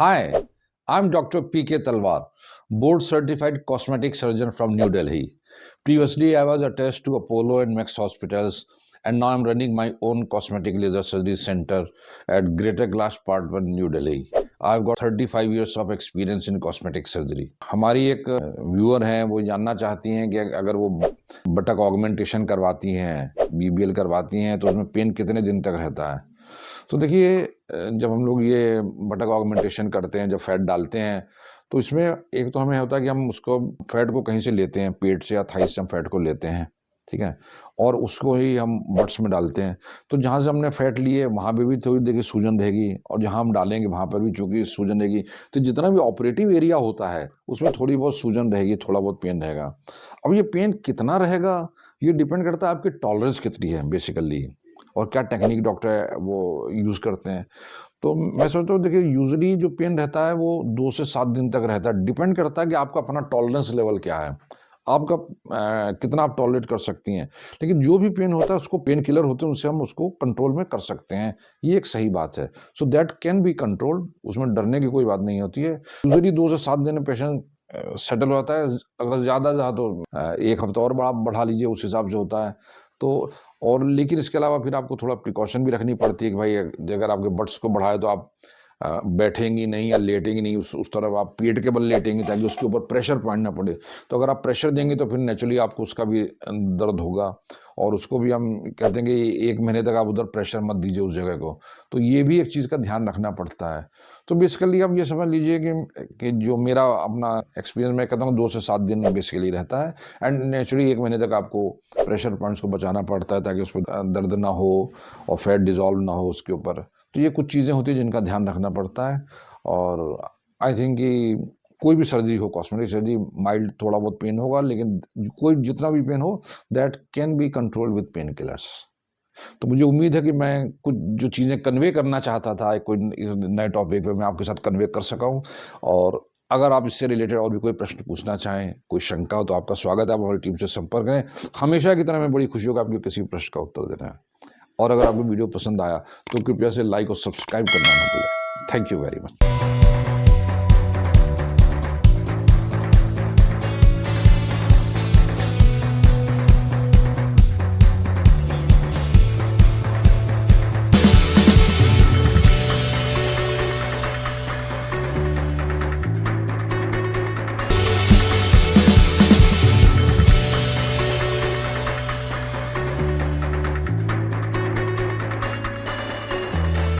Hi, I'm Dr. P.K. Talwar, board certified cosmetic surgeon from New Delhi. Previously, I was attached to Apollo and Max hospitals, and now I'm running my own cosmetic laser surgery center at Greater Glass Part 1, New Delhi. I've got 35 years of experience in cosmetic surgery. हमारी एक viewer हैं, वो जानना चाहती हैं कि अगर वो बटक ऑगमेंटेशन करवाती हैं, बीबीएल करवाती हैं, तो उसमें पेन कितने दिन तक रहता है। तो देखिए, जब हम लोग ये बटक ऑगमेंटेशन करते हैं, जब फैट डालते हैं, तो इसमें एक तो हमें होता है कि हम उसको फैट को कहीं से लेते हैं, पेट से या थाइस से हम फैट को लेते हैं, ठीक है? और उसको ही हम बट्स में डालते हैं। तो जहाँ से हमने फैट ली है, वहाँ पे भी थोड़ी देखिए सूजन रहेगी, और जहाँ हम डालेंगे वहाँ पर भी चूँकि सूजन रहेगी। तो जितना भी ऑपरेटिव एरिया होता है, उसमें थोड़ी बहुत सूजन रहेगी, थोड़ा बहुत पेन रहेगा। अब ये पेन कितना रहेगा, ये डिपेंड करता है आपकी टॉलरेंस कितनी है बेसिकली, और क्या टेक्निक डॉक्टर वो यूज़ करते हैं। तो मैं सोचता हूँ, देखिए यूजुअली जो पेन रहता है वो 2 से 7 दिन तक रहता है। डिपेंड करता है कि आपका अपना टॉलरेंस लेवल क्या है, आपका कितना आप टॉलरेट कर सकती हैं। लेकिन जो भी पेन होता है उसको पेन किलर होते हैं, उससे हम उसको कंट्रोल में कर सकते हैं, ये एक सही बात है। So that can be controlled, उसमें डरने की कोई बात नहीं होती है। यूजुअली 2 से 7 दिन में पेशेंट सेटल होता है। अगर ज़्यादा तो 1 हफ्ता और बढ़ा लीजिए, उस हिसाब से होता है। तो और लेकिन इसके अलावा फिर आपको थोड़ा प्रिकॉशन भी रखनी पड़ती है कि भाई अगर आपके बट्स को बढ़ाए तो आप बैठेंगी नहीं या लेटेंगी नहीं, उस तरफ आप पेट के बल लेटेंगी ताकि उसके ऊपर प्रेशर पॉइंट ना पड़े। तो अगर आप प्रेशर देंगे तो फिर नेचुरली आपको उसका भी दर्द होगा, और उसको भी हम कहते हैं कि 1 महीने तक आप उधर प्रेशर मत दीजिए उस जगह को। तो ये भी एक चीज़ का ध्यान रखना पड़ता है। तो बेसिकली आप ये समझ लीजिए कि जो मेरा अपना एक्सपीरियंस, मैं कहता हूँ 2 से 7 दिन बेसिकली रहता है, एंड नेचुरली 1 महीने तक आपको प्रेशर पॉइंट्स को बचाना पड़ता है ताकि उसमें दर्द ना हो और फैट डिज़ोल्व ना हो उसके ऊपर। तो ये कुछ चीज़ें होती हैं जिनका ध्यान रखना पड़ता है। और आई थिंक कि कोई भी सर्जरी हो, कॉस्मेटिक सर्जरी, माइल्ड थोड़ा बहुत पेन होगा, लेकिन कोई जितना भी पेन हो, that can be controlled with pain killers. तो मुझे उम्मीद है कि मैं कुछ जो चीज़ें कन्वे करना चाहता था कोई इस नए टॉपिक पे, मैं आपके साथ कन्वे कर सका हूँ। और अगर आप इससे रिलेटेड और भी कोई प्रश्न पूछना चाहें, कोई शंका हो, तो आपका स्वागत है, आप हमारी टीम से संपर्क करें। हमेशा की तरह मैं बड़ी खुशी होगा आपके किसी भी प्रश्न का उत्तर देना है। और अगर आपको वीडियो पसंद आया तो कृपया से लाइक और सब्सक्राइब करना ना भूलें। Thank you very much.